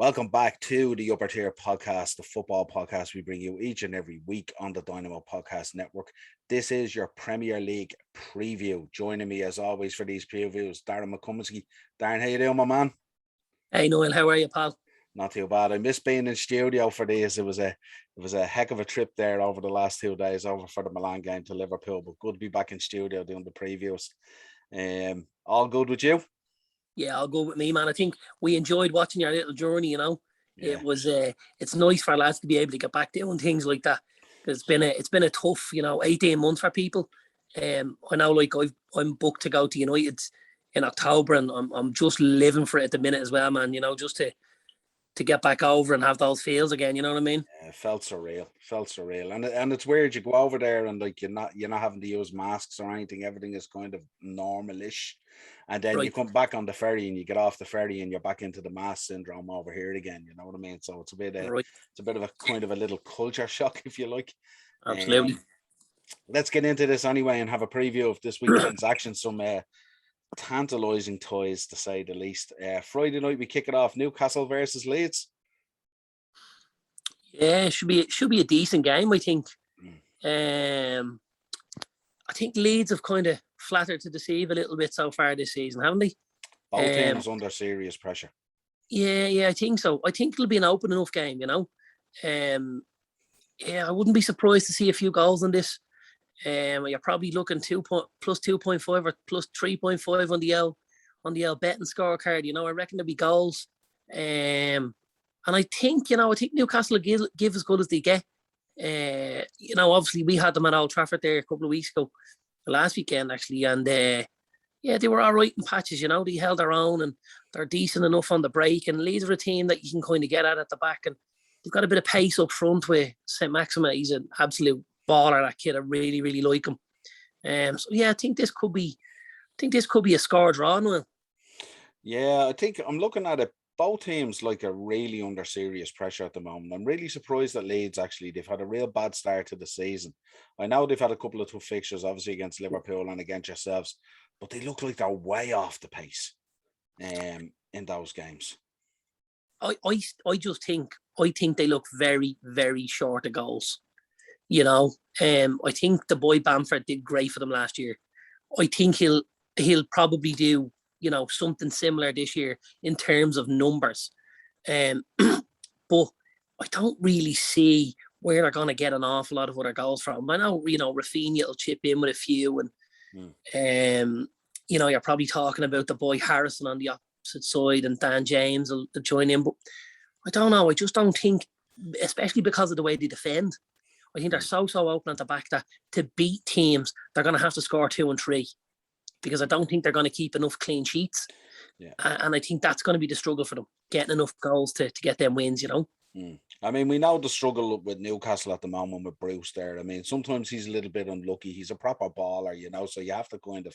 Welcome back to the Upper Tier Podcast, the football podcast we bring you each and every week on the Dynamo Podcast Network. This is your Premier League preview. Joining me as always for these previews, Darren McCumsky. Darren, how you doing, my man? Hey, Niall, how are you, pal? Not too bad. I miss being in studio for these. It was a heck of a trip there over the last 2 days over for the Milan game to Liverpool, but good to be back in studio doing the previews. All good with you? Yeah, I'll go with me, man. I think we enjoyed watching your little journey, Yeah. It's nice for lads to be able to get back doing things like that. Because it's been a tough, 18 months for people. I know, I'm booked to go to United in October, and I'm just living for it at the minute as well, man. Just to get back over and have those feels again. You know what I mean? Yeah, it felt surreal, and it's weird. You go over there and you're not having to use masks or anything. Everything is kind of normalish, and then you come back on the ferry and you get off the ferry and you're back into the mask syndrome over here again. You know what I mean? So it's a bit of a kind of a little culture shock, if you like. Absolutely. Let's get into this anyway and have a preview of this weekend's action. Some tantalizing toys, to say the least. Friday night we kick it off, Newcastle versus Leeds. Yeah, it should be a decent game, I think. I think Leeds have kind of flattered to deceive a little bit so far this season, haven't they? Both teams under serious pressure. Yeah, I think so. I think it'll be an open enough game, I wouldn't be surprised to see a few goals on this. You're probably looking plus 2.5 or plus 3.5 on the L betting scorecard. I reckon there'll be goals. And I think Newcastle will give as good as they get. Obviously we had them at Old Trafford there a couple of weeks ago, last weekend actually, and they were all right in patches. They held their own and they're decent enough on the break. And Leeds are a team that you can kind of get at the back, and they've got a bit of pace up front with St. Maxima. He's an absolute baller, that kid. I really, really like him. I think this could be a score draw, Noel. Yeah, I think I'm looking at it. Both teams are really under serious pressure at the moment. I'm really surprised that Leeds, actually, they've had a real bad start to the season. I know they've had a couple of tough fixtures, obviously against Liverpool and against yourselves, but they look like they're way off the pace in those games. I think they look very, very short of goals. I think the boy Bamford did great for them last year. I think he'll probably do, something similar this year in terms of numbers. But I don't really see where they're going to get an awful lot of other goals from. I know, Rafinha will chip in with a few, and you're probably talking about the boy Harrison on the opposite side, and Dan James will join in. But I don't know. I just don't think, especially because of the way they defend, I think they're so open at the back that to beat teams, they're going to have to score 2 and 3, because I don't think they're going to keep enough clean sheets. Yeah. And I think that's going to be the struggle for them, getting enough goals to get them wins, I mean, we know the struggle with Newcastle at the moment with Bruce there. I mean, sometimes he's a little bit unlucky. He's a proper baller, so you have to kind of,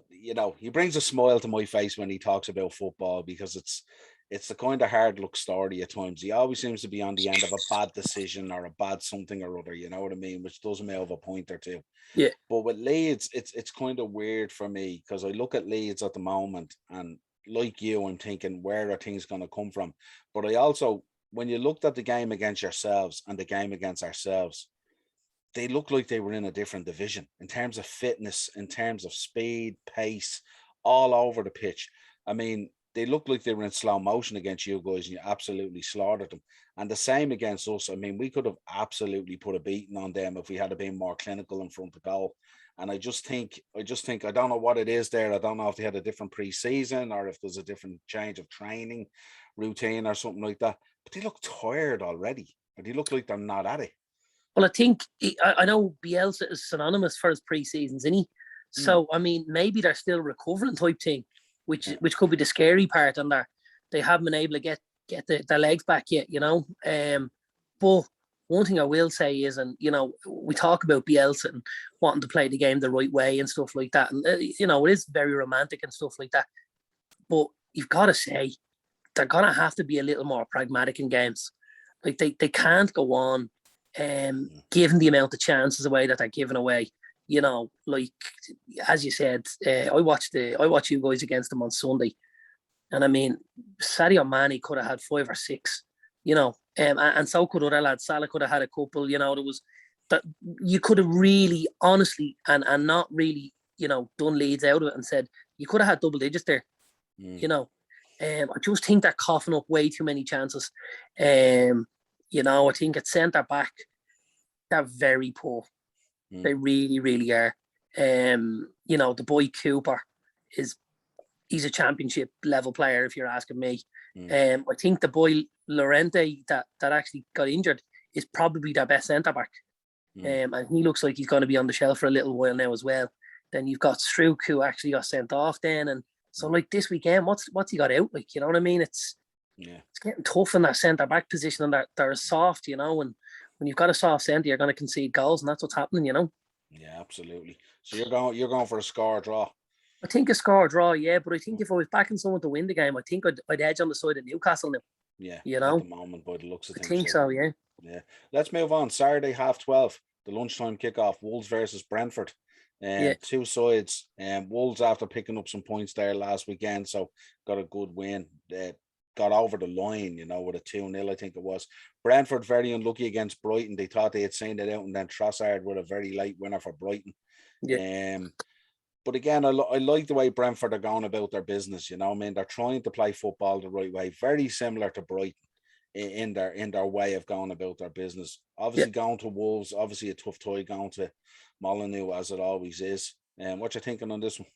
he brings a smile to my face when he talks about football, because it's the kind of hard luck story at times. He always seems to be on the end of a bad decision or a bad something or other, you know what I mean, which does me have a point or two. Yeah. But with Leeds, it's kind of weird for me, because I look at Leeds at the moment and, like you, I'm thinking, where are things going to come from? But I also, when you looked at the game against yourselves and the game against ourselves, they look like they were in a different division in terms of fitness, in terms of speed, pace, all over the pitch. I mean, they looked like they were in slow motion against you guys, and you absolutely slaughtered them. And the same against us. I mean, we could have absolutely put a beating on them if we had been more clinical in front of goal. And I just think, I don't know what it is there. I don't know if they had a different pre-season or if there's a different change of training routine or something like that. But they look tired already. Or they look like they're not at it. Well, I think, I know Bielsa is synonymous for his pre-seasons, isn't he? So, I mean, maybe they're still recovering type thing, which could be the scary part, and they haven't been able to get their legs back yet, But one thing I will say is, and, we talk about Bielsa and wanting to play the game the right way and stuff like that. And, it is very romantic and stuff like that. But you've got to say, they're going to have to be a little more pragmatic in games. Like, they can't go on given the amount of chances away that they're giving away. Like, as you said, I watched you guys against them on Sunday. And I mean, Sadio Mane could have had 5 or 6, and so could other lads. Salah could have had a couple. There was that you could have really, honestly, and not really, done Leeds out of it and said you could have had double digits there. I just think they're coughing up way too many chances. I think at centre back they're very poor. They really, really are. The boy Cooper he's a championship level player, if you're asking me. I think the boy Llorente that actually got injured is probably their best centre back. And he looks like he's going to be on the shelf for a little while now as well. Then you've got Struik, who actually got sent off then. And so, like, this weekend, what's he got out? Like, you know what I mean? It's getting tough in that centre back position, and they're soft, and when you've got a soft centre, you're going to concede goals, and that's what's happening, Yeah, absolutely. So you're going for a score draw. I think a score draw, yeah, but I think if I was backing someone to win the game, I think I'd edge on the side of Newcastle now. Yeah, at the moment, by the looks of things. I think so, yeah. Yeah. Let's move on. Saturday, 12:30, the lunchtime kickoff, Wolves versus Brentford. Two sides. Wolves, after picking up some points there last weekend, so got a good win. Got over the line, with a 2-0, I think it was. Brentford very unlucky against Brighton. They thought they had signed it out, and then Trossard with a very late winner for Brighton. Yeah. But again, I like the way Brentford are going about their business. I mean, they're trying to play football the right way, very similar to Brighton in their way of going about their business. Obviously, going to Wolves, obviously a tough tie going to Molineux, as it always is. What you thinking on this one?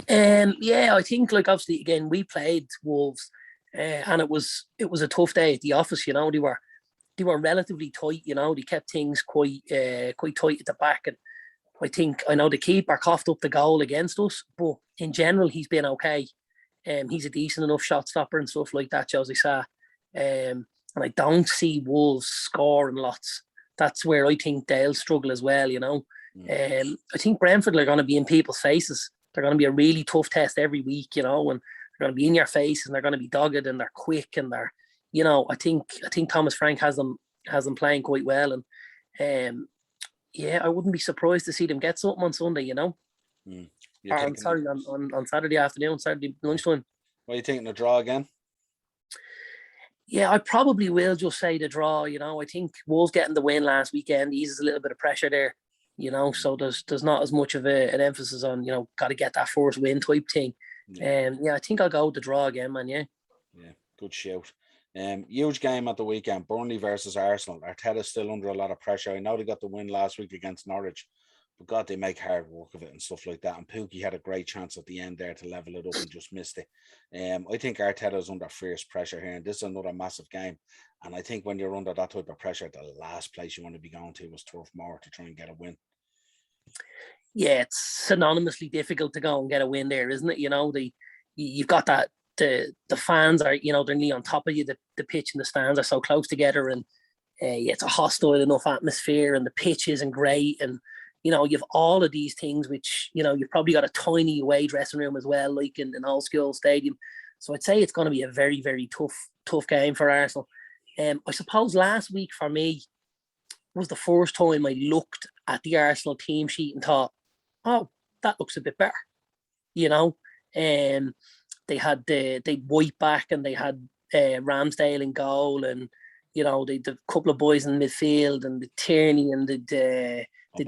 I think, like, obviously, again, we played Wolves, and it was a tough day at the office. They were relatively tight. They kept things quite tight at the back, and I know the keeper coughed up the goal against us, but in general, he's been okay. He's a decent enough shot stopper and stuff like that, Jose Sa. And I don't see Wolves scoring lots. That's where I think they'll struggle as well, I think Brentford are going to be in people's faces. They're going to be a really tough test every week, and they're going to be in your face, and they're going to be dogged, and they're quick, and they're, I think Thomas Frank has them playing quite well, and I wouldn't be surprised to see them get something on Sunday, on Saturday afternoon, Saturday lunchtime. What are you thinking, a draw again? Yeah, I probably will just say the draw. I think Wolves getting the win last weekend eases a little bit of pressure there. So there's not as much of an emphasis on got to get that first win type thing. I think I'll go with the draw again, man. Yeah, good shout. Huge game at the weekend, Burnley versus Arsenal. Arteta's still under a lot of pressure. I know they got the win last week against Norwich, but God, they make hard work of it and stuff like that. And Pookie had a great chance at the end there to level it up and just missed it. I think Arteta's under fierce pressure here, and this is another massive game. And I think when you're under that type of pressure, the last place you want to be going to is Turf Moor to try and get a win. Yeah, it's synonymously difficult to go and get a win there, isn't it? You've got that. The fans are, they're nearly on top of you. The pitch and the stands are so close together, and it's a hostile enough atmosphere, and the pitch isn't great, and you've all of these things which you've probably got a tiny away dressing room as well, like in an old school stadium. So I'd say it's going to be a very, very tough game for Arsenal. I suppose last week for me was the first time I looked at the Arsenal team sheet and thought, oh, that looks a bit better. They had they White back, and they had Ramsdale in goal, and they had a couple of boys in midfield, and the Tierney, and the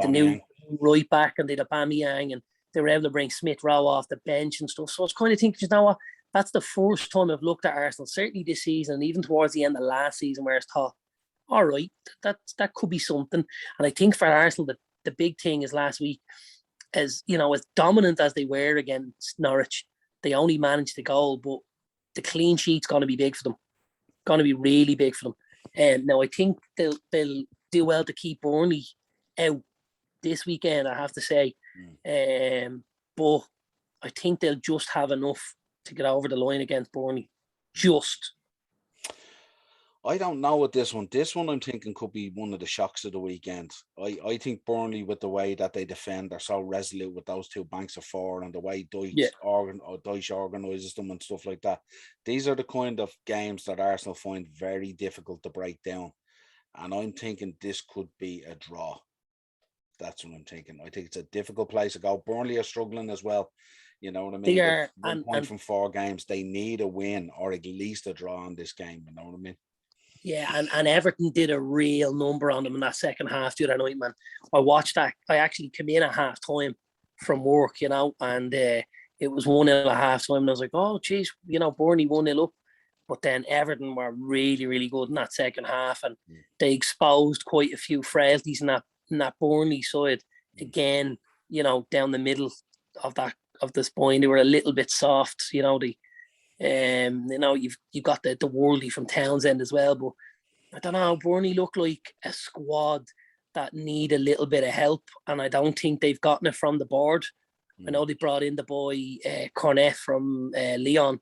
new right back, and they had Aubameyang, and they were able to bring Smith Rowe off the bench and stuff. So I was kind of thinking, what? That's the first time I've looked at Arsenal, certainly this season, and even towards the end of last season, where I thought, all right, that could be something. And I think for Arsenal, the big thing is last week, as dominant as they were against Norwich, they only managed the goal, but the clean sheet's going to be big for them. Going to be really big for them. And now I think they'll do well to keep Burnley out this weekend, I have to say. But I think they'll just have enough to get over the line against Burnley. Just. I don't know what this one. This one I'm thinking could be one of the shocks of the weekend. I think Burnley, with the way that they defend, are so resolute with those two banks of four, and the way Deutsch organises them and stuff like that. These are the kind of games that Arsenal find very difficult to break down. And I'm thinking this could be a draw. That's what I'm thinking. I think it's a difficult place to go. Burnley are struggling as well. You know what I They mean? They've are, 1 point from 4 games. They need a win or at least a draw in this game. You know what I mean? yeah, and Everton did a real number on them in that second half the other night, man. I watched that. I actually came in at half time from work, and it was 1-0 at half time. And I was like, oh, geez, Burnley 1-0 up. But then Everton were really, really good in that second half, and they exposed quite a few frailties in that Burnley side. Again, down the middle of the spine, they were a little bit soft. You've got the worldly from Townsend as well, but I don't know. Burnley look like a squad that need a little bit of help, and I don't think they've gotten it from the board. I know they brought in the boy Cornet from Lyon,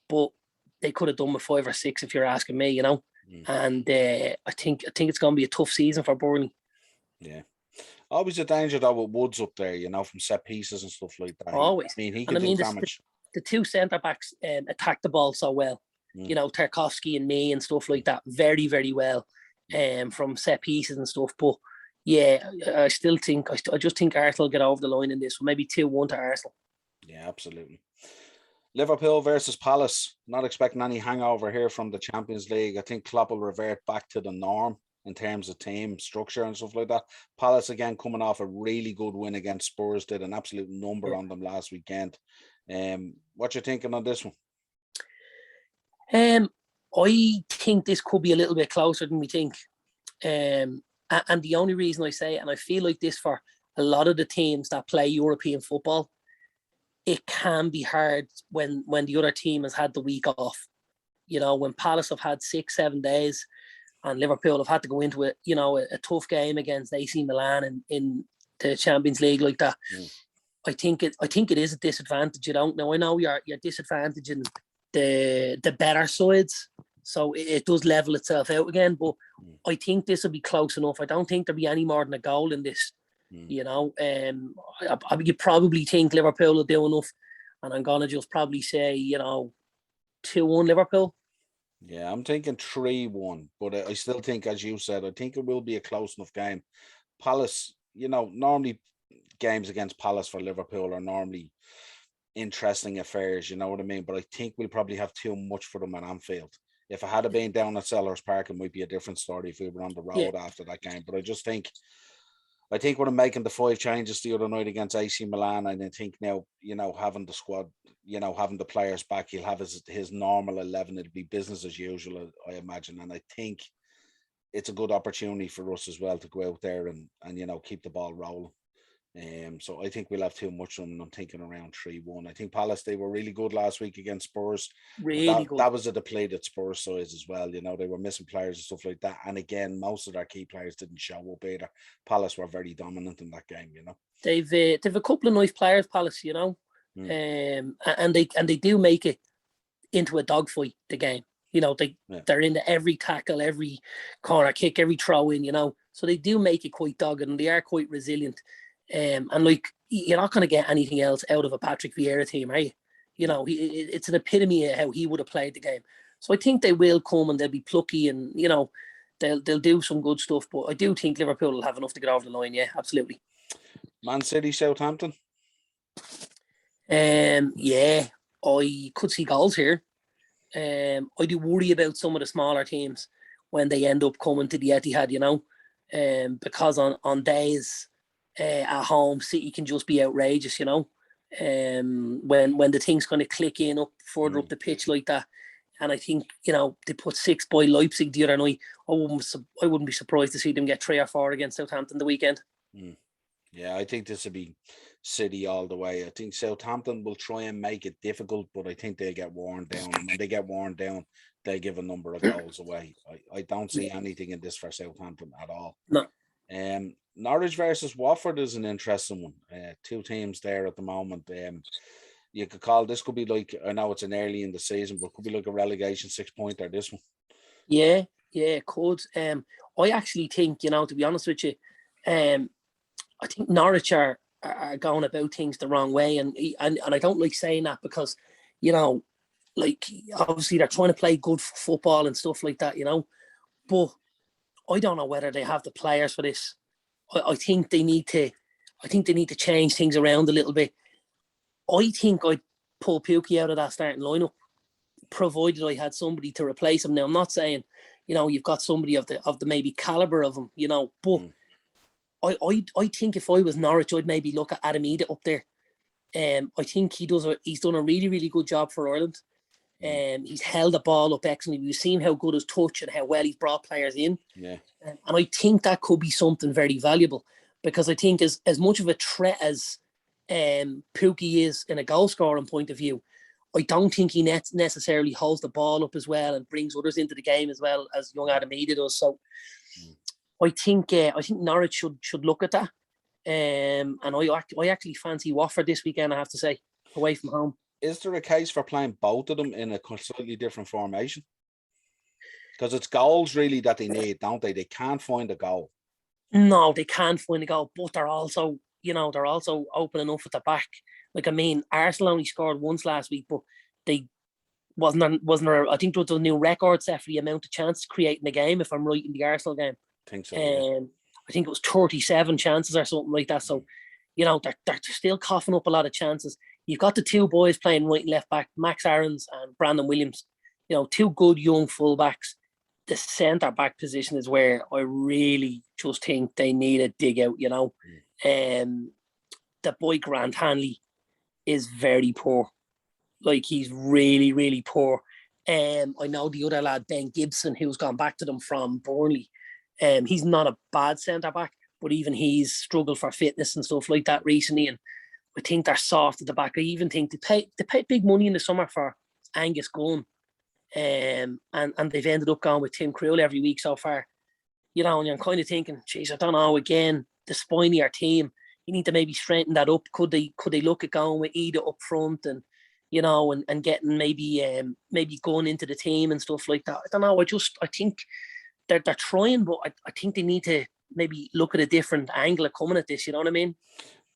but they could have done with 5 or 6 if you're asking me, And I think it's going to be a tough season for Burnley. Yeah. Always a danger though with Woods up there, from set pieces and stuff like that. Always. He can do damage. The 2 centre backs attack the ball so well. Tarkovsky and me and stuff like that, very, very well. From set pieces and stuff. But yeah, I still think I just think Arsenal get over the line in this. Maybe 2-1 to Arsenal. Yeah, absolutely. Liverpool versus Palace. Not expecting any hangover here from the Champions League. I think Klopp will revert back to the norm in terms of team structure and stuff like that. Palace again coming off a really good win against Spurs, did an absolute number on them last weekend. What you thinking on this one? I think this could be a little bit closer than we think. And the only reason I say it, and I feel like this for a lot of the teams that play European football, it can be hard when the other team has had the week off. When Palace have had 6-7 days and Liverpool have had to go into a tough game against AC Milan in the Champions League like that. I think it is a disadvantage. Now I know you're disadvantaging the better sides, so it does level itself out again. But I think this will be close enough. I don't think there'll be any more than a goal in this. You probably think Liverpool will do enough, and I'm gonna just probably say 2-1 Liverpool. Yeah, I'm thinking 3-1, but I still think, as you said, I think it will be a close enough game. Palace, normally games against Palace for Liverpool are normally interesting affairs, you know what I mean? But I think we'll probably have too much for them at Anfield. If I had been down at Sellers Park, it might be a different story if we were on the road after that game. But I think when I'm making the 5 changes the other night against AC Milan, and I think now, having the squad, having the players back, he'll have his normal 11. It'll be business as usual, I imagine. And I think it's a good opportunity for us as well to go out there and keep the ball rolling. So I think we'll have too much of them. I'm thinking around 3-1. I think Palace, they were really good last week against Spurs. Really good. That was a depleted Spurs side as well. They were missing players and stuff like that. And again, most of their key players didn't show up either. Palace were very dominant in that game. They've a couple of nice players, Palace. And they do make it into a dogfight. The game. They're into every tackle, every corner kick, every throw in. So they do make it quite dogged, and they are quite resilient. And you're not going to get anything else out of a Patrick Vieira team, are you? It's an epitome of how he would have played the game. So I think they will come and they'll be plucky, and they'll do some good stuff. But I do think Liverpool will have enough to get over the line. Yeah, absolutely. Man City, Southampton. Yeah, I could see goals here. I do worry about some of the smaller teams when they end up coming to the Etihad, because on days at home, City can just be outrageous, when the things kind of click in up further up the pitch like that. And I think, they put 6 by Leipzig the other night. I wouldn't be surprised to see them get 3 or 4 against Southampton the weekend. Yeah, I think this will be City all the way. I think Southampton will try and make it difficult, but I think they'll get worn down. And when they get worn down, they'll give a number of goals away. I don't see anything in this for Southampton at all. No. Norwich versus Watford is an interesting one. 2 teams there at the moment. You could call this could be like, I know it's an early in the season, but it could be like a relegation 6-pointer, this one. Yeah, it could. I actually think, to be honest with you, I think Norwich are going about things the wrong way, and I don't like saying that because, obviously they're trying to play good football and stuff like that, but I don't know whether they have the players for this. I think they need to change things around a little bit. I think I'd pull Pukki out of that starting lineup, provided I had somebody to replace him. Now, I'm not saying, you've got somebody of the maybe caliber of him, but I think if I was Norwich, I'd maybe look at Adam Ida up there. I think he's done a really, really good job for Ireland. He's held the ball up excellently. We've seen how good his touch and how well he's brought players in. Yeah. And I think that could be something very valuable, because I think as much of a threat as Pukki is in a goal scoring point of view, I don't think he necessarily holds the ball up as well and brings others into the game as well as young Adam Ida does. So I think Norwich should look at that. And I actually fancy Wofford this weekend, I have to say, away from home. Is there a case for playing both of them in a completely different formation? Because it's goals really that they need, don't they? They can't find a goal. No, they can't find a goal, but they're also open enough at the back. Like, I mean, Arsenal only scored once last week, but they wasn't there. I think there was a new record set for the amount of chances creating the game, if I'm right, in the Arsenal game. I think so. Yeah. I think it was 37 chances or something like that. So, they're still coughing up a lot of chances. You've got the two boys playing right and left back, Max Aarons and Brandon Williams. Two good young fullbacks. The centre back position is where I really just think they need a dig out. The boy Grant Hanley is very poor. Like, he's really, really poor. I know the other lad, Ben Gibson, who's gone back to them from Burnley. He's not a bad centre back, but even he's struggled for fitness and stuff like that recently. And I think they're soft at the back. I even think they paid big money in the summer for Angus Gunn. And they've ended up going with Tim Krul every week so far. And I'm kind of thinking, geez, I don't know, again, the spinier team, you need to maybe strengthen that up. Could they look at going with Ida up front and getting maybe going into the team and stuff like that? I don't know. I think they're trying, but I think they need to maybe look at a different angle of coming at this. You know what I mean?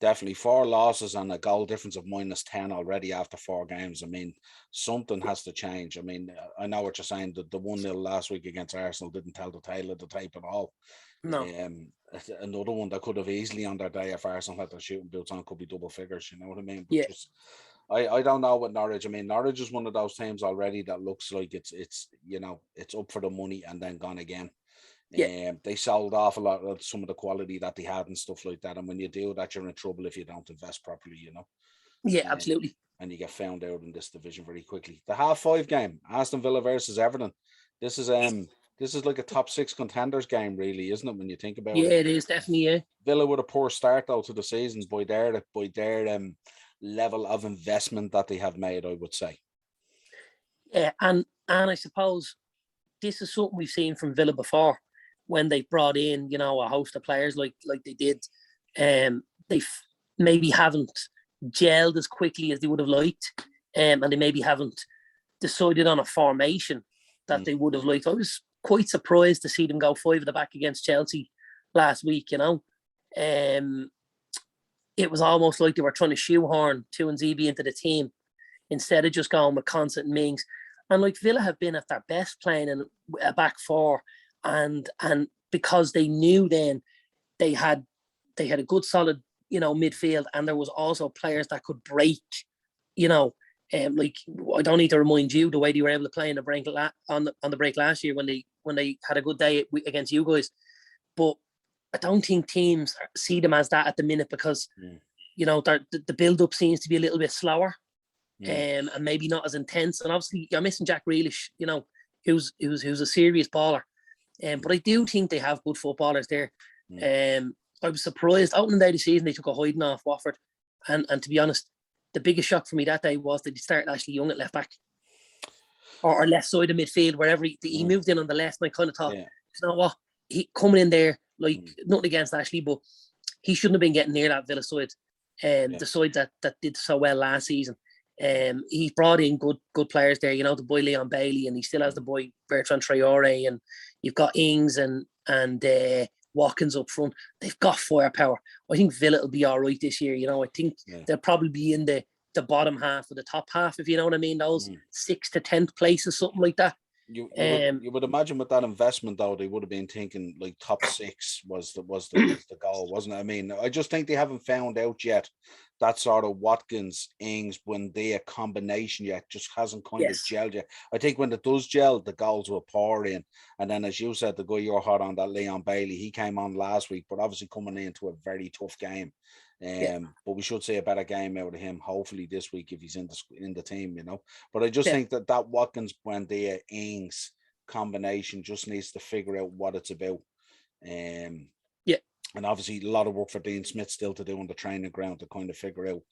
Definitely 4 losses and a goal difference of -10 already after 4 games. I mean, something has to change. I mean, I know what you're saying. The 1-0 last week against Arsenal didn't tell the tale of the tape at all. No. Another one that could have easily on their day, if Arsenal had their shooting boots on, could be double figures. You know what I mean? But yeah. I don't know what Norwich. I mean, Norwich is one of those teams already that looks like it's up for the money and then gone again. Yeah. They sold off a lot of some of the quality that they had and stuff like that. And when you do that, you're in trouble if you don't invest properly, Yeah, absolutely. And you get found out in this division very quickly. The 5:30 game, Aston Villa versus Everton. This is like a top 6 contenders game, really, isn't it? When you think about it. Yeah, it is definitely. Yeah. Villa with a poor start though to the seasons by their level of investment that they have made, I would say. Yeah, and I suppose this is something we've seen from Villa before, when they brought in, a host of players like they did. They maybe haven't gelled as quickly as they would have liked, and they maybe haven't decided on a formation that they would have liked. I was quite surprised to see them go 5 at the back against Chelsea last week. It was almost like they were trying to shoehorn Tuanzebe into the team instead of just going with Constant and Mings. And like, Villa have been at their best playing in a back 4, and because they knew then they had a good solid midfield, and there was also players that could break. Like, I don't need to remind you the way they were able to play in the break on the break last year when they had a good day against you guys. But I don't think teams see them as that at the minute, because the build up seems to be a little bit slower, and maybe not as intense. And obviously you're missing Jack Grealish, who's a serious baller. But I do think they have good footballers there. I was surprised opening day of the season they took a hiding off Wofford, and to be honest, the biggest shock for me that day was that he started Ashley Young at left back or left side of midfield, wherever he moved in on the left. And I kind of thought, you know what, he coming in there, like, nothing against Ashley, but he shouldn't have been getting near that Villa side, the side that did so well last season. He brought in good players there, the boy Leon Bailey, and he still has the boy Bertrand Traore, and you've got Ings and Watkins up front. They've got firepower. I think Villa will be all right this year. I think they'll probably be in the bottom half or the top half, if you know what I mean. Those 6th to 10th places, something like that. You would imagine with that investment though, they would have been thinking like top 6 was the goal, wasn't it? I mean, I just think they haven't found out yet that sort of Watkins, Ings, Buendia combination yet just hasn't kind of Yes. gelled yet. I think when it does gel, the goals will pour in. And then, as you said, the guy you're hot on, that Leon Bailey, he came on last week, but obviously coming into a very tough game. Yeah. But we should see a better game out of him, hopefully this week if he's in the team, you know. But I just Yeah. think that Watkins, Buendia, Ings combination just needs to figure out what it's about. Yeah. And obviously a lot of work for Dean Smith still to do on the training ground to kind of figure out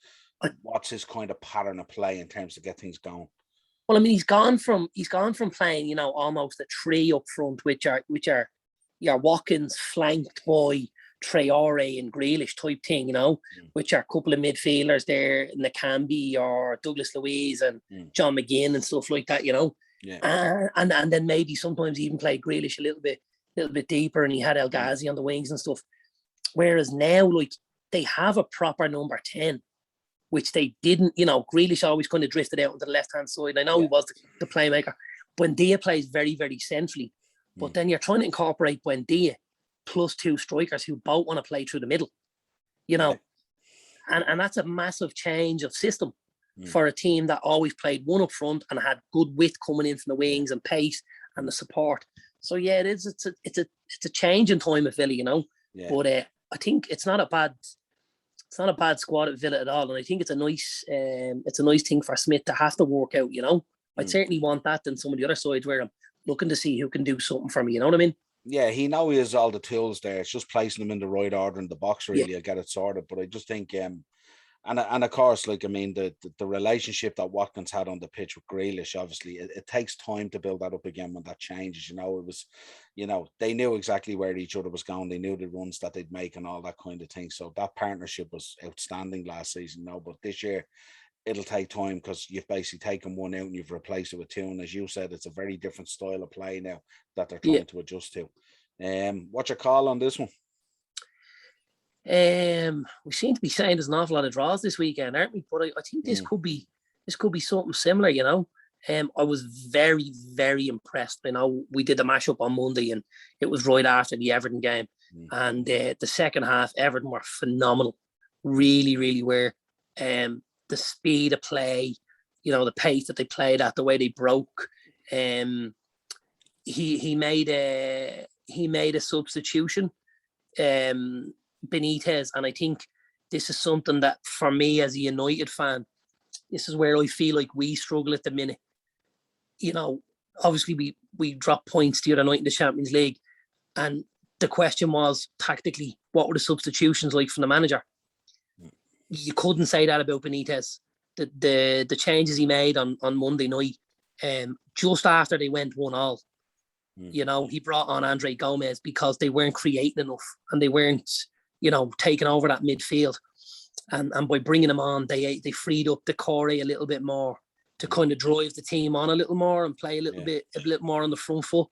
what's his kind of pattern of play in terms of get things going. Well, I mean, he's gone from playing, you know, almost a three up front, which are your Watkins flanked by Traore and Grealish type thing, you know, which are a couple of midfielders there, Nakambi or Douglas Luiz and John McGinn and stuff like that, you know. Yeah. And then maybe sometimes even play Grealish a little bit deeper, and he had El Ghazi on the wings and stuff. Whereas now, like, they have a proper number 10, which they didn't, you know. Grealish always kind of drifted out onto the left-hand side. I know he was the playmaker. Buendia plays very, very centrally. But then you're trying to incorporate Buendia plus two strikers who both want to play through the middle, you know. And that's a massive change of system for a team that always played one up front and had good width coming in from the wings and pace and the support. So, yeah, it is. It's a change in time at Villa, you know. Yeah. But I think it's not a bad squad at Villa at all, and I think it's a nice thing for Smith to have to work out. You know, I'd certainly want that than some of the other sides where I'm looking to see who can do something for me. You know what I mean? Yeah, he has all the tools there. It's just placing them in the right order in the box. Really, I'll get it sorted. But I just think, and of course, like, I mean, the relationship that Watkins had on the pitch with Grealish, obviously, it takes time to build that up again when that changes. You know, it was, you know, they knew exactly where each other was going. They knew the runs that they'd make and all that kind of thing. So that partnership was outstanding last season. No, but this year it'll take time because you've basically taken one out and you've replaced it with two. And as you said, it's a very different style of play now that they're trying to adjust to. What's your call on this one? We seem to be saying there's an awful lot of draws this weekend, aren't we? But I think this could be something similar, you know. I was very, very impressed. You know, we did the mashup on Monday and it was right after the Everton game. And the second half, Everton were phenomenal. Really, really were. The speed of play, you know, the pace that they played at, the way they broke. He made a substitution, Benitez, and I think this is something that for me as a United fan, this is where I feel like we struggle at the minute. You know, obviously we dropped points the other night in the Champions League, and the question was tactically, what were the substitutions like from the manager? You couldn't say that about Benitez. The changes he made on Monday night, just after they went 1-1, you know, he brought on Andre Gomez because they weren't creating enough and they weren't, you know, taking over that midfield. And by bringing him on, they freed up the core a little bit more to kind of drive the team on a little more and play a little bit more on the front foot.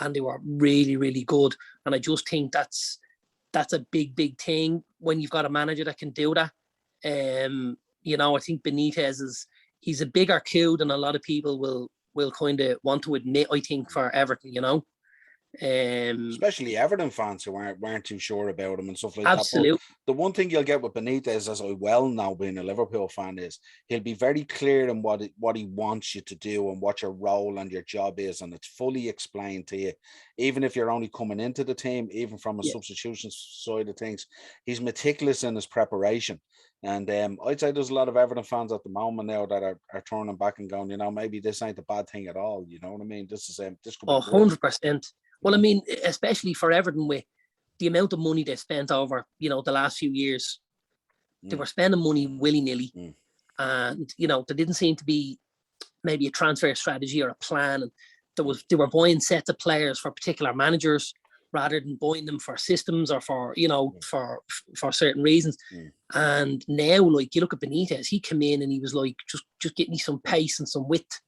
And they were really, really good. And I just think that's a big, big thing when you've got a manager that can do that. You know, I think Benitez he's a bigger coup than a lot of people will kind of want to admit, I think, for Everton, you know. Especially Everton fans who weren't too sure about him and stuff like absolutely. that. But the one thing you'll get with Benitez, as I well know being a Liverpool fan, is he'll be very clear in what he wants you to do and what your role and your job is, and it's fully explained to you. Even if you're only coming into the team, even from a substitution side of things, he's meticulous in his preparation. And I'd say there's a lot of Everton fans at the moment now that are turning back and going, you know, maybe this ain't a bad thing at all. You know what I mean? This could be 100%. Well, I mean, especially for Everton, with the amount of money they spent over, you know, the last few years, they were spending money willy-nilly. And, you know, there didn't seem to be maybe a transfer strategy or a plan. And they were buying sets of players for particular managers rather than buying them for systems or for, you know, for certain reasons. And now, like, you look at Benitez, he came in and he was like, just get me some pace and some width,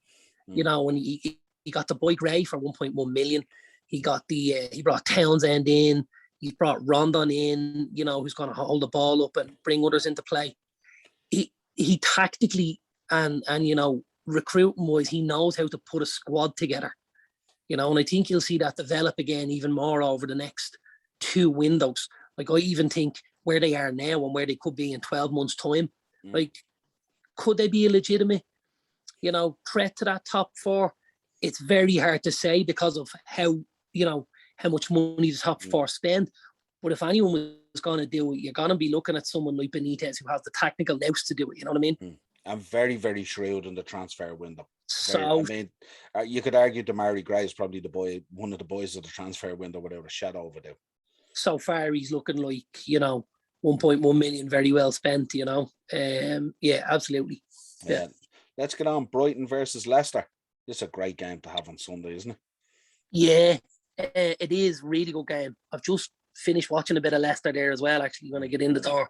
you know, and he got the boy Gray for 1.1 million. He got he brought Townsend in. He brought Rondon in, you know, who's going to hold the ball up and bring others into play. He tactically and you know, recruiting wise, he knows how to put a squad together, you know, and I think you'll see that develop again even more over the next 2 windows. Like, I even think where they are now and where they could be in 12 months' time, Mm. Like, could they be a legitimate, threat to that top four? It's very hard to say because of how much money the top four spend. But if anyone was going to do it, you're going to be looking at someone like Benitez who has the technical nous to do it. You know what I mean? I'm very, very shrewd in the transfer window. So, You could argue Damari Gray is probably one of the boys of the transfer window without a shadow of a doubt. So far, he's looking like 1.1 million, very well spent. Yeah, absolutely. Yeah. Let's get on. Brighton versus Leicester. This is a great game to have on Sunday, isn't it? Yeah, it is a really good game. I've just finished watching a bit of Leicester there as well, actually, when I get in the door.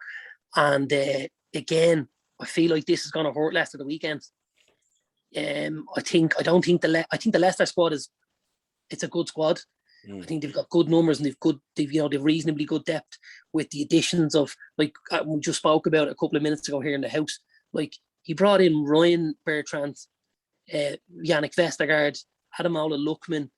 And again, I feel like this is going to hurt Leicester the weekend. I think the Leicester squad it's a good squad. I think they've got good numbers and they've reasonably good depth with the additions of, like we just spoke about it a couple of minutes ago here in the house. Like, he brought in Ryan Bertrand, Yannick Vestergaard, Ademola Lookman,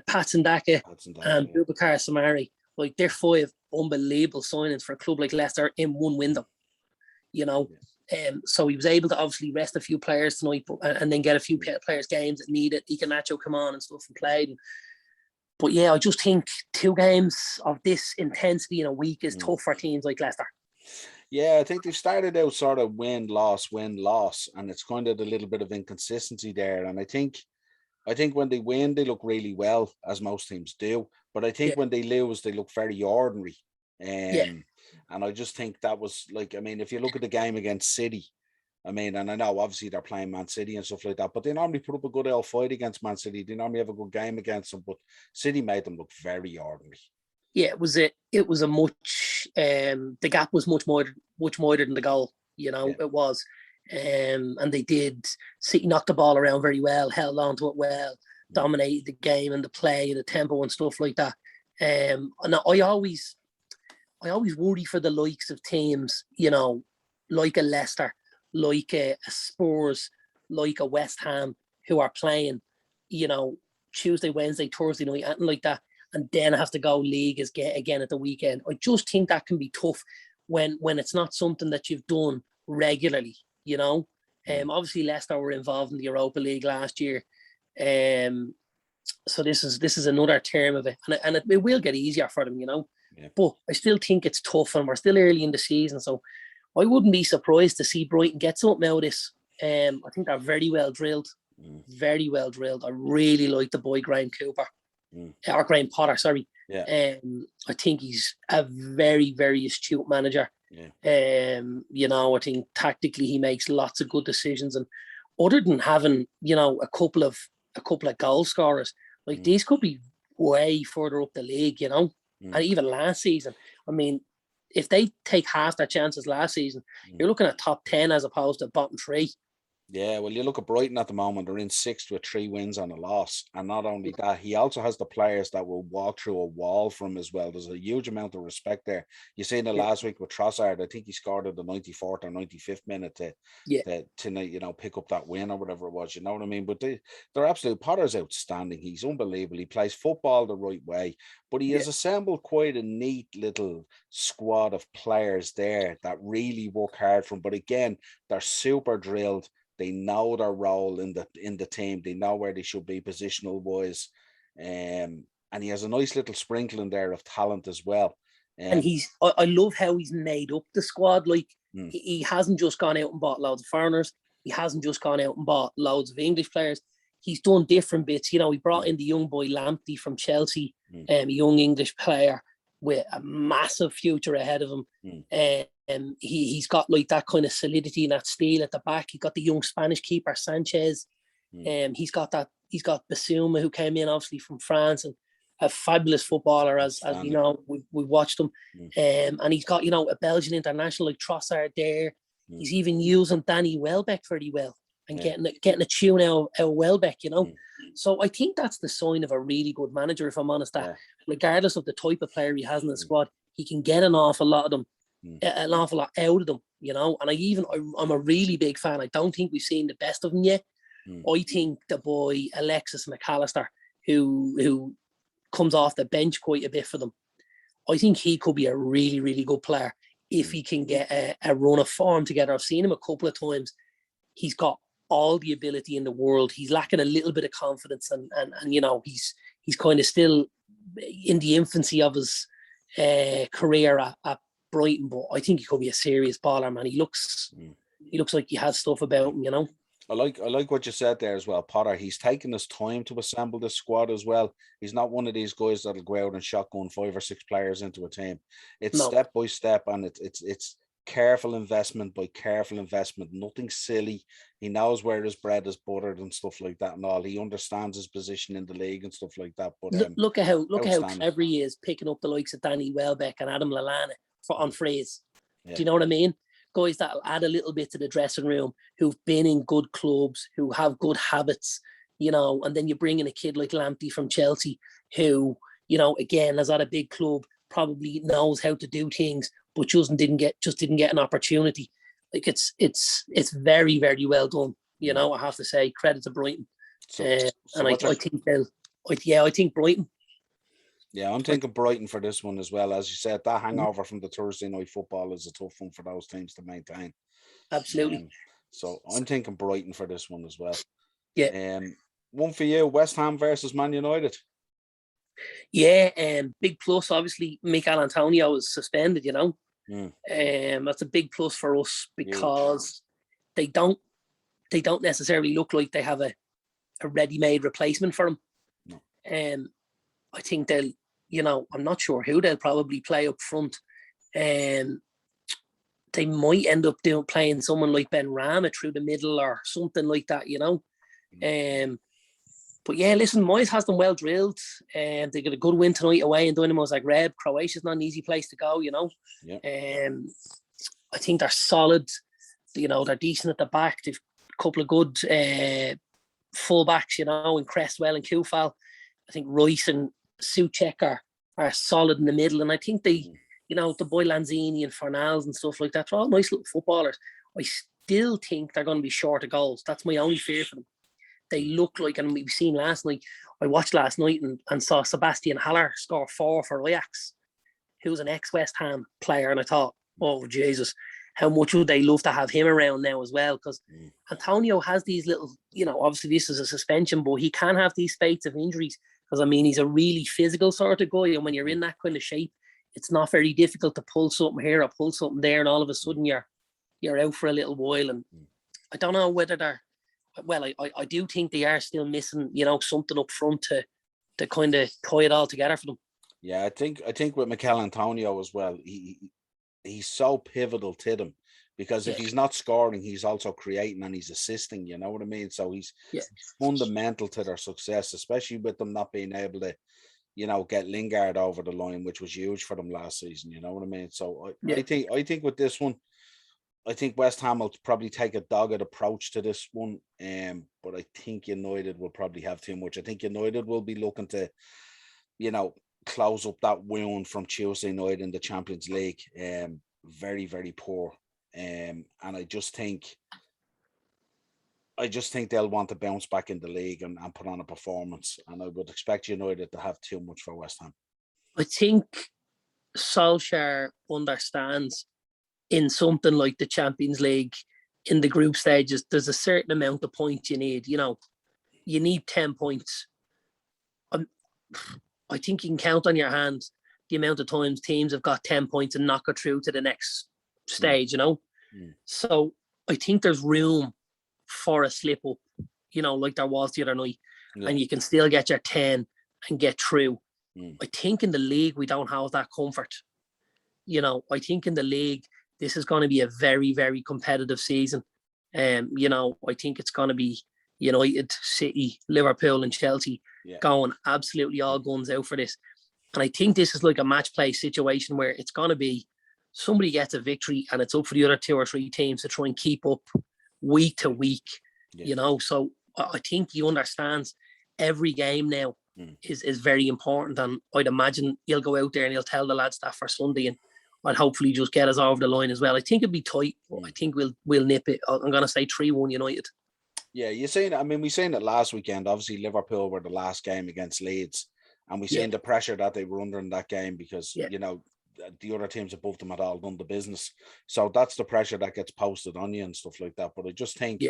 Patson Daka, and Boubacar Samari. Like, they're 5 unbelievable signings for a club like Leicester in one window. So he was able to obviously rest a few players tonight, and then get a few players games that needed. Iheanacho come on and stuff and played. But yeah, I just think 2 games of this intensity in a week is tough for teams like Leicester. Yeah, I think they've started out sort of win, loss, and it's kind of a little bit of inconsistency there. And I think when they win, they look really well, as most teams do. But I think when they lose, they look very ordinary. And I just think that was if you look at the game against City, and I know obviously they're playing Man City and stuff like that, but they normally put up a good fight against Man City. They normally have a good game against them, but City made them look very ordinary. Yeah, it was a much the gap was much wider than the goal. It was. And they did. City knocked the ball around very well, held on to it well, dominated the game and the play and the tempo and stuff like that. And I always worry for the likes of teams, like a Leicester, like a Spurs, like a West Ham, who are playing, Tuesday, Wednesday, Thursday night, anything like that, and then have to go league again at the weekend. I just think that can be tough when it's not something that you've done regularly. Obviously Leicester were involved in the Europa League last year, so this is another term of it, and it will get easier for them, But I still think it's tough, and we're still early in the season, so I wouldn't be surprised to see Brighton get something out of this. I think they're very well drilled, very well drilled. I really like the boy Graham Cooper, or Graham Potter, sorry. I think he's a very, very astute manager. I think tactically he makes lots of good decisions, and other than having a couple of goal scorers, these could be way further up the league, and even last season. I mean, if they take half their chances last season, you're looking at top 10 as opposed to bottom 3. Yeah, well, you look at Brighton at the moment, they're in 6th with 3 wins and a loss. And not only that, he also has the players that will walk through a wall for him as well. There's a huge amount of respect there. You seen it last week with Trossard. I think he scored at the 94th or 95th minute to pick up that win or whatever it was. You know what I mean? But they're absolute. Potter's outstanding. He's unbelievable. He plays football the right way. But he has assembled quite a neat little squad of players there that really work hard for him. But again, they're super drilled. They know their role in the team. They know where they should be positional wise, and he has a nice little sprinkle in there of talent as well. And I love how he's made up the squad. Like he hasn't just gone out and bought loads of foreigners. He hasn't just gone out and bought loads of English players. He's done different bits. He brought in the young boy Lamptey from Chelsea, a young English player with a massive future ahead of him. He's got that kind of solidity and that steel at the back. He got the young Spanish keeper Sanchez. He's got Basuma, who came in obviously from France, and a fabulous footballer as we know. We watched him. And he's got a Belgian international like Trossard there. He's even using Danny Welbeck very well and getting a tune out of Welbeck. So I think that's the sign of a really good manager, if I'm honest. That regardless of the type of player he has in the squad, he can get an awful lot of them. An awful lot out of them, and I'm a really big fan. I don't think we've seen the best of him yet. I think the boy Alexis McAllister, who comes off the bench quite a bit for them, I think he could be a really, really good player if he can get a run of form together. I've seen him a couple of times. He's got all the ability in the world. He's lacking a little bit of confidence, and you know, he's kind of still in the infancy of his career at Brighton. But I think he could be a serious baller, man. He looks like he has stuff about him, you know. I like what you said there as well, Potter. He's taken his time to assemble this squad as well. He's not one of these guys that'll go out and shotgun 5 or 6 players into a team. It's step by step, and it's careful investment by careful investment. Nothing silly. He knows where his bread is buttered and stuff like that, and all. He understands his position in the league and stuff like that. But look at how clever he is, picking up the likes of Danny Welbeck and Adam Lallana on phrase. Yeah. Do you know what I mean? Guys that'll add a little bit to the dressing room, who've been in good clubs, who have good habits, you know. And then you bring in a kid like Lamptey from Chelsea, who, you know, again, is at a big club, probably knows how to do things, but just didn't get an opportunity. Like it's very, very well done. You know, I have to say, credit to Brighton. I think Brighton. Yeah, I'm thinking Brighton for this one as well. As you said, that hangover from the Thursday night football is a tough one for those teams to maintain. Absolutely. So I'm thinking Brighton for this one as well. Yeah. One for you, West Ham versus Man United. Yeah, big plus. Obviously, Mikel Antonio was suspended. You know, that's a big plus for us because they don't necessarily look like they have a ready-made replacement for him. No. I think they'll, you know, I'm not sure who they'll probably play up front. They might end up playing someone like Ben Rama through the middle or something like that, you know. But yeah, listen, Moyes has them well drilled. They got a good win tonight away in Dinamo Zagreb. Croatia's not an easy place to go, you know. Yeah. I think they're solid. You know, they're decent at the back. They've a couple of good full-backs, you know, in Cresswell and Kufal. I think Royce and Souček are solid in the middle. And I think they, you know, the boy Lanzini and Fornals and stuff like that, they're all nice little footballers. I still think they're going to be short of goals. That's my only fear for them. They look like, and we've seen last night, I watched last night and saw Sebastian Haller score 4 for Ajax, who's an ex-West Ham player. And I thought, oh, Jesus, how much would they love to have him around now as well? Because Antonio has these little, you know, obviously this is a suspension, but he can have these spate of injuries. Because, I mean, he's a really physical sort of guy. And when you're in that kind of shape, it's not very difficult to pull something here or pull something there. And all of a sudden you're out for a little while. And I don't know whether they're, well, I do think they are still missing, you know, something up front to kind of tie it all together for them. Yeah, I think with Mikel Antonio as well, he's so pivotal to them, because if he's not scoring, he's also creating and he's assisting, you know what I mean? So he's fundamental to their success, especially with them not being able to, you know, get Lingard over the line, which was huge for them last season, you know what I mean? So I think with this one, I think West Ham will probably take a dogged approach to this one, but I think United will probably have too much. I think United will be looking to, you know, close up that wound from Tuesday night in the Champions League. Very, very poor. And I just think they'll want to bounce back in the league and put on a performance. And I would expect United to have too much for West Ham. I think Solskjaer understands in something like the Champions League, in the group stages, there's a certain amount of points you need. You know, you need 10 points. I think you can count on your hand the amount of times teams have got 10 points and not got through to the next stage, you know. So I think there's room for a slip up, you know, like there was the other night, and you can still get your 10 and get through. I think in the league we don't have that comfort. You know, I think in the league this is going to be a very, very competitive season. You know, I think it's going to be United, City, Liverpool and Chelsea going absolutely all guns out for this. And I think this is like a match play situation where it's going to be somebody gets a victory and it's up for the other 2 or 3 teams to try and keep up week to week, you know. So I think he understands every game now is very important. And I'd imagine he'll go out there and he'll tell the lads that for Sunday and hopefully just get us over the line as well. I think it'll be tight, but I think we'll nip it. I'm going to say 3-1 United. Yeah, you're saying, I mean, we seen it last weekend. Obviously, Liverpool were the last game against Leeds, and we seen the pressure that they were under in that game because, you know, the other teams above them had all done the business. So that's the pressure that gets posted on you and stuff like that. But I just think,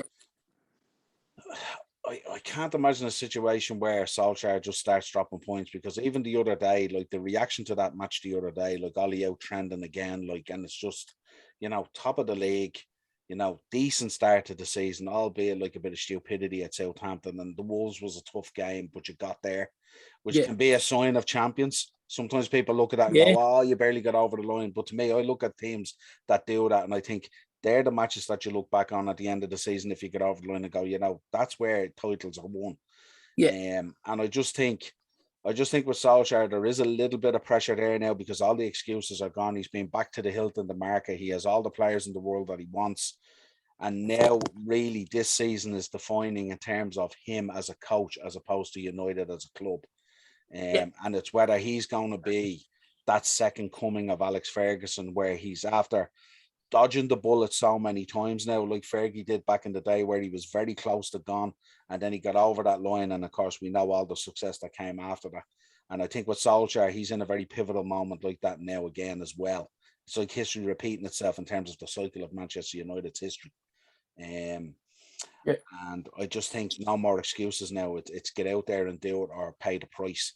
I can't imagine a situation where Solskjaer just starts dropping points, because even the other day, like the reaction to that match the other day, like Ollie out trending again, like, and it's just, top of the league, decent start to the season, albeit like a bit of stupidity at Southampton, and the Wolves was a tough game, but you got there, which can be a sign of champions. Sometimes people look at that and go, oh, you barely got over the line. But to me, I look at teams that do that, and I think they're the matches that you look back on at the end of the season if you get over the line and go, that's where titles are won. And I just think with Solskjaer, there is a little bit of pressure there now, because all the excuses are gone. He's been back to the hilt in the market. He has all the players in the world that he wants. And now really this season is defining in terms of him as a coach, as opposed to United as a club. And it's whether he's going to be that second coming of Alex Ferguson, where he's after dodging the bullet so many times now, like Fergie did back in the day, where he was very close to gone and then he got over that line, and of course we know all the success that came after that. And I think with Solskjaer, he's in a very pivotal moment like that now again as well. It's like history repeating itself in terms of the cycle of Manchester United's history. And I just think no more excuses now. It's get out there and do it, or pay the price.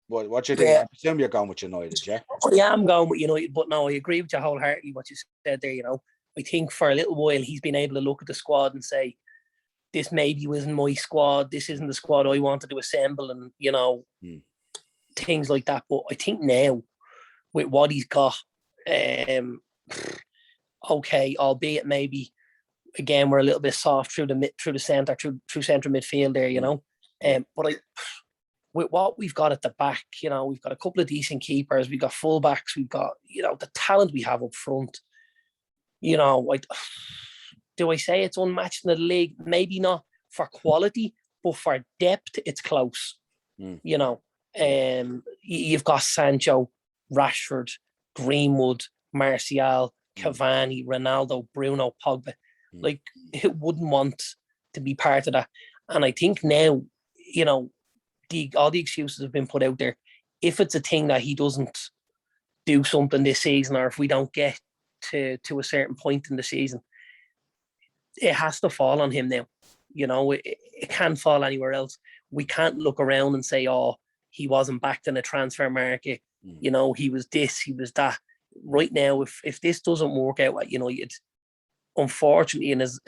What you think? I presume you're going with United, yeah? Yeah, I'm going with United, but no, I agree with you wholeheartedly what you said there. I think for a little while he's been able to look at the squad and say, this maybe wasn't my squad, this isn't the squad I wanted to assemble, and things like that. But I think now, with what he's got, okay, albeit maybe again we're a little bit soft through the centre midfield there, but with what we've got at the back, we've got a couple of decent keepers, we've got fullbacks, we've got the talent we have up front. Do I say it's unmatched in the league? Maybe not for quality, but for depth, it's close. You've got Sancho, Rashford, Greenwood, Martial, Cavani, Ronaldo, Bruno, Pogba. Like, who wouldn't want to be part of that? And I think now, all the excuses have been put out there. If it's a thing that he doesn't do something this season, or if we don't get to a certain point in the season, it has to fall on him now. It can't fall anywhere else. We can't look around and say, oh, he wasn't backed in a transfer market. He was this, he was that. Right now, if this doesn't work out at United, unfortunately, and as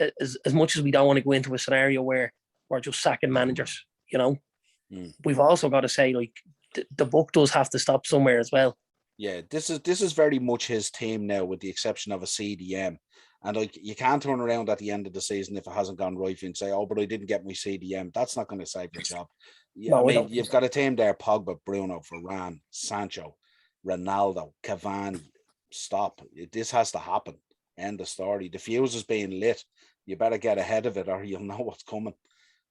much as we don't want to go into a scenario where we're just sacking managers, we've also got to say, like, the book does have to stop somewhere as well. Yeah, this is very much his team now, with the exception of a CDM. And like, you can't turn around at the end of the season if it hasn't gone right and say, oh, but I didn't get my CDM. That's not going to save your job. Yeah, no, I mean, you've got a team there: Pogba, Bruno, Varane, Sancho, Ronaldo, Cavani. Stop. This has to happen. End of story. The fuse is being lit. You better get ahead of it, or you'll know what's coming.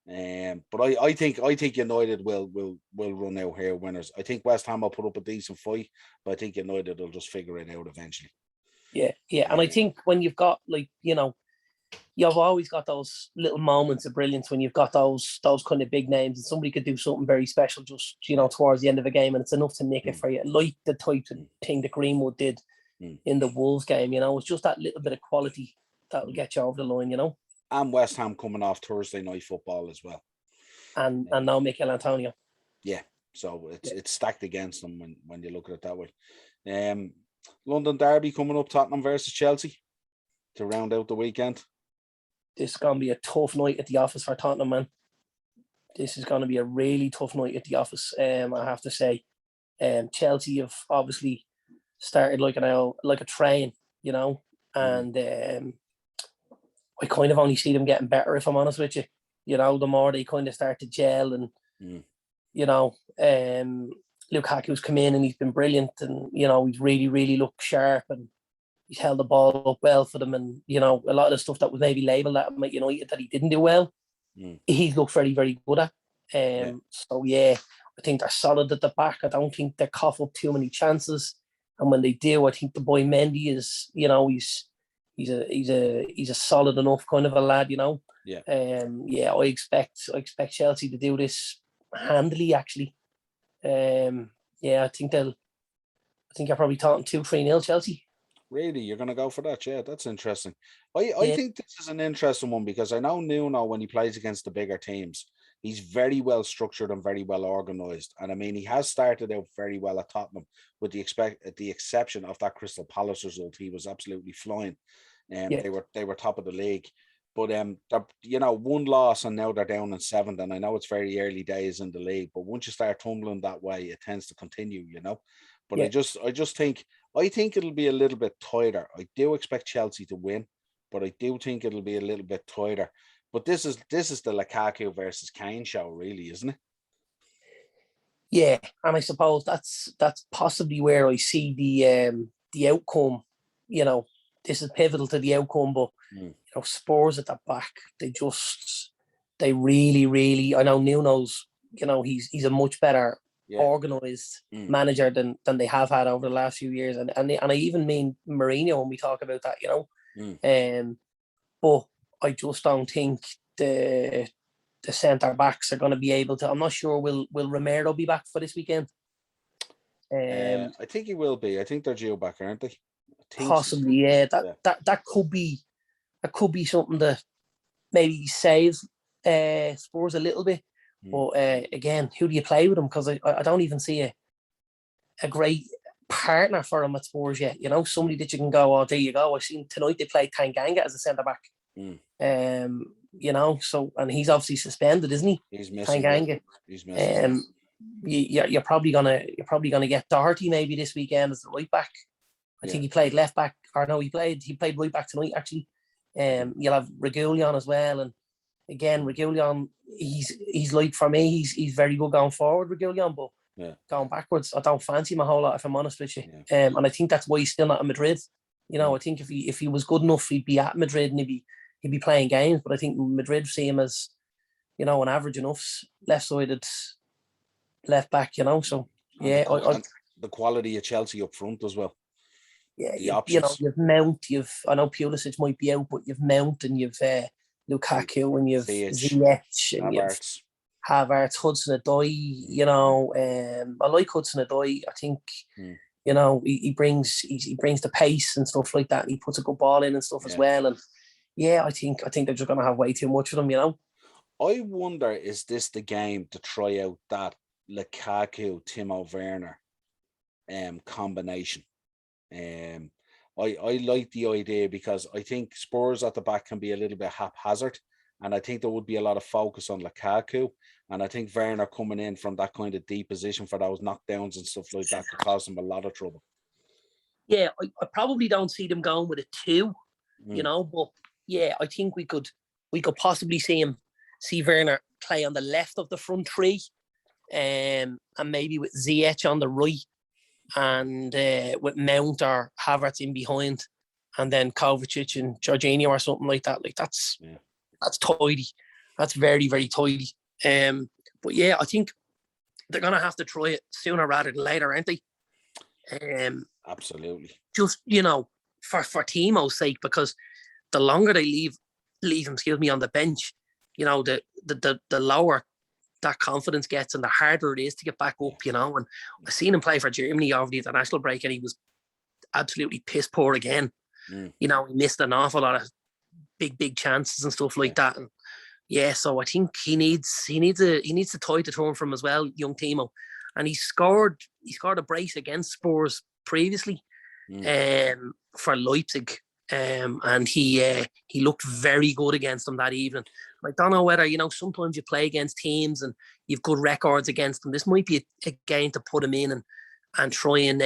But I think United will run out here winners. I think West Ham will put up a decent fight, but I think United will just figure it out eventually. Yeah. And I think when you've got, like, you've always got those little moments of brilliance when you've got those kind of big names, and somebody could do something very special just, towards the end of a game, and it's enough to nick it for you. Like the type of thing that Greenwood did in the Wolves game, it's just that little bit of quality that will get you over the line, And West Ham coming off Thursday night football as well. And now Mikel Antonio. Yeah, so it's stacked against them when you look at it that way. London derby coming up, Tottenham versus Chelsea to round out the weekend. This is going to be a tough night at the office for Tottenham, man. This is going to be a really tough night at the office, I have to say. Chelsea have obviously started like a train, and I kind of only see them getting better, if I'm honest with you. The more they kind of start to gel, and Lukaku's come in and he's been brilliant, and he's really, really looked sharp, and he's held the ball up well for them, and a lot of the stuff that was maybe labelled at United that he didn't do well, he's looked very, very good at. So yeah, I think they're solid at the back. I don't think they cough up too many chances, and when they do, I think the boy Mendy is, he's a solid enough kind of a lad, I expect Chelsea to do this handily, actually. I think think you're probably talking 2-3-0 Chelsea. Really, you're going to go for that? Yeah, that's interesting. I Yeah, think this is an interesting one because I know Nuno, when he plays against the bigger teams, he's very well structured and very well organised. And I mean, he has started out very well at Tottenham, with the exception of that Crystal Palace result. He was absolutely flying, and yeah, they were top of the league. But one loss and now they're down in seventh. And I know it's very early days in the league, but once you start tumbling that way, it tends to continue. But yeah. I just think it'll be a little bit tighter. I do expect Chelsea to win, but I do think it'll be a little bit tighter. But this is the Lukaku versus Kane show, really, isn't it? Yeah, and I suppose that's possibly where I see the outcome. You know, this is pivotal to the outcome, but Spurs at the back, they really, really. I know Nuno's. He's a much better organised manager than they have had over the last few years, and I even mean Mourinho when we talk about that. But I just don't think the centre backs are going to be able to. I'm not sure will Romero be back for this weekend. I think he will be. I think they're due back, aren't they? Possibly, so. Yeah. That could be something that maybe saves Spurs a little bit. But again, who do you play with them? Because I don't even see a great partner for him at Spurs yet. Somebody that you can go, oh, there you go. I seen tonight they played Tanganga as a centre back. So, and he's obviously suspended, isn't he? He's missing. Tanganga. He's missing. You're probably gonna get Doherty maybe this weekend as the right back. I think he played left back, or no, he played right back tonight actually. You'll have Reguilon as well, and again Reguilon, he's like, for me, he's very good going forward, Reguilon, but going backwards, I don't fancy him a whole lot, if I'm honest with you. And I think that's why he's still not in Madrid. I think if he was good enough, he'd be at Madrid and he'd be playing games. But I think Madrid see him as, an average enough left-sided left back. So and the quality of Chelsea up front as well. Yeah, you've Mount, I know Pulisic might be out, but you've Mount and you've Lukaku and you've Ziyech and you've Havertz, Hudson-Odoi. I like Hudson-Odoi. I think he brings the pace and stuff like that, and he puts a good ball in and stuff as well. And I think they're just going to have way too much of them. I wonder, is this the game to try out that Lukaku Timo Werner combination? I like the idea because I think Spurs at the back can be a little bit haphazard, and I think there would be a lot of focus on Lukaku, and I think Werner coming in from that kind of deep position for those knockdowns and stuff like that could cause them a lot of trouble. Yeah, I probably don't see them going with a 2, but I think we could possibly see Werner play on the left of the front three, and maybe with Ziyech on the right, and with Mount or Havertz in behind, and then Kovacic and Jorginho or something like that. Like that's tidy. That's very, very tidy. But I think they're gonna have to try it sooner rather than later, aren't they? Absolutely. Just for Timo's sake, because the longer they leave him, on the bench, the lower that confidence gets and the harder it is to get back up, and I've seen him play for Germany over the international break and he was absolutely piss poor again. He missed an awful lot of big chances and stuff like that. And so I think he needs to tie the turn from as well, young Timo. And he scored a brace against Spurs previously for Leipzig. And he looked very good against them that evening. I don't know whether, sometimes you play against teams and you've good records against them. This might be a game to put him in and try and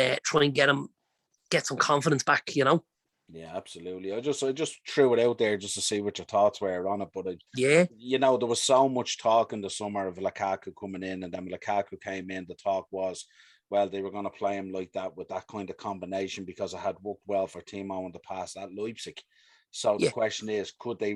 get some confidence back, Yeah, absolutely. I just threw it out there just to see what your thoughts were on it. But there was so much talk in the summer of Lukaku coming in, and then Lukaku came in. The talk was, well, they were going to play him like that with that kind of combination because it had worked well for Timo in the past at Leipzig. So the question is, could they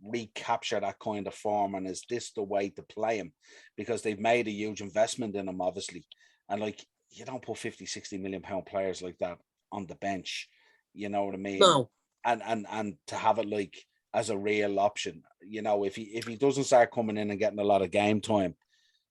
recapture that kind of form, and is this the way to play him? Because they've made a huge investment in him, obviously, and you don't put 50-60 million pound players like that on the bench. You know what I mean? No. And to have it as a real option, if he doesn't start coming in and getting a lot of game time,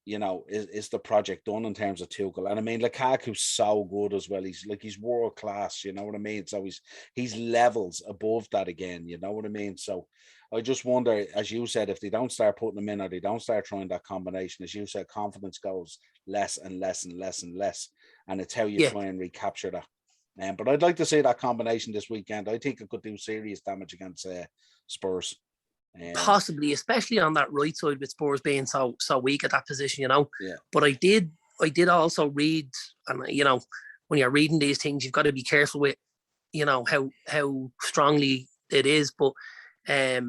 you know, is the project done in terms of Tuchel? And I mean, Lukaku's so good as well. He's world class. You know what I mean? So he's levels above that again. You know what I mean? So I just wonder, as you said, if they don't start putting them in or they don't start trying that combination, as you said, confidence goes less and less and less and less, and it's how you try and recapture that. But I'd like to see that combination this weekend. I think it could do serious damage against Spurs. Possibly, especially on that right side with Spurs being so weak at that position, you know. Yeah. But I did also read, and you know, when you're reading these things, you've got to be careful with, you know, how strongly it is. But I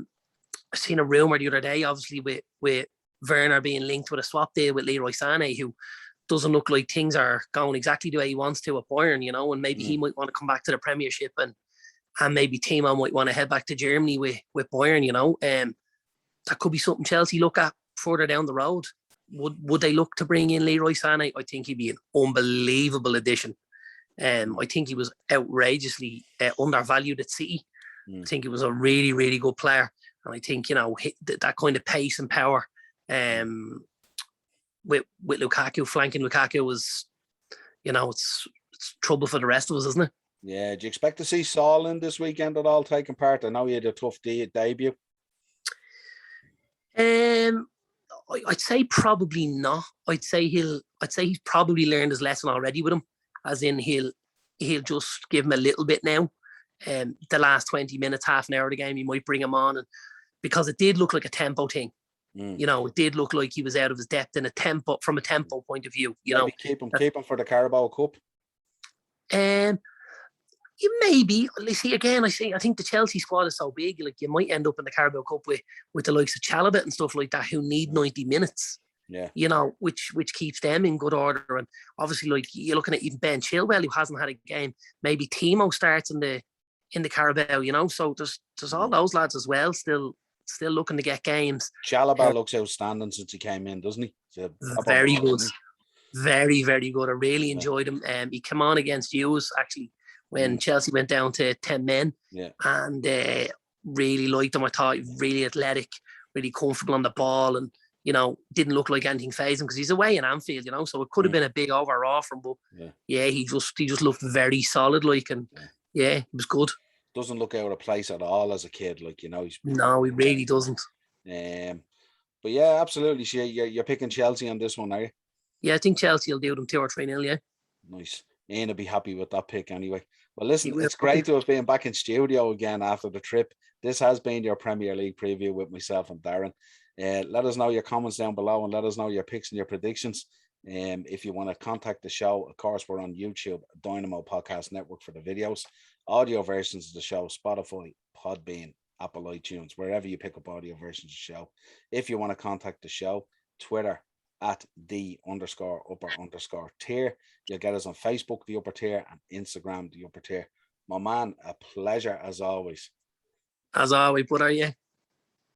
seen a rumor the other day, obviously with Werner being linked with a swap deal with Leroy Sané, who doesn't look like things are going exactly the way he wants to at Bayern, you know, and maybe he might want to come back to the Premiership and maybe Timo might want to head back to Germany with Bayern, you know. That could be something Chelsea look at further down the road. Would they look to bring in Leroy Sané? I think he'd be an unbelievable addition. I think he was outrageously undervalued at City. I think he was a really, really good player. And I think, you know, that kind of pace and power with Lukaku, flanking Lukaku was, you know, it's trouble for the rest of us, isn't it? Yeah, do you expect to see Saul in this weekend at all taking part? I know he had a tough debut. I'd say probably not. I'd say he's probably learned his lesson already with him, as in he'll just give him a little bit now. The last 20 minutes, half an hour of the game, he might bring him on, and because it did look like a tempo thing. You know, it did look like he was out of his depth from a tempo point of view. You know, keep him for the Carabao Cup. Maybe. See, again, I think the Chelsea squad is so big, like you might end up in the Carabao Cup with the likes of Chalobah and stuff like that, who need 90 minutes. Yeah. You know, which keeps them in good order. And obviously, like you're looking at even Ben Chilwell, who hasn't had a game. Maybe Timo starts in the Carabao, you know. So there's all those lads as well, still looking to get games. Chalobah looks outstanding since he came in, doesn't he? Very good. Very, very good. I really enjoyed him. He came on against Hughes, actually, when Chelsea went down to 10 men. Yeah. And really liked him. I thought really athletic, really comfortable on the ball, and, you know, didn't look like anything phased him because he's away in Anfield, you know, so it could have been a big overall from him. But he just looked very solid, like, and it was good. Doesn't look out of place at all as a kid, like, you know. No, he really doesn't. But yeah, absolutely. You're picking Chelsea on this one, are you? Yeah, I think Chelsea will do them 2 or 3-0, yeah. Nice. Ian will be happy with that pick anyway. Well, listen, it's great to have been back in studio again after the trip. This has been your Premier League preview with myself and Darren. Let us know your comments down below and let us know your picks and your predictions. If you want to contact the show, of course, we're on YouTube, Dynamo Podcast Network for the videos. Audio versions of the show, Spotify, Podbean, Apple iTunes, wherever you pick up audio versions of the show. If you want to contact the show, Twitter at @the_upper_tier. You'll get us on Facebook, the upper tier, and Instagram, the upper tier. My man, a pleasure as always. As always, but are you?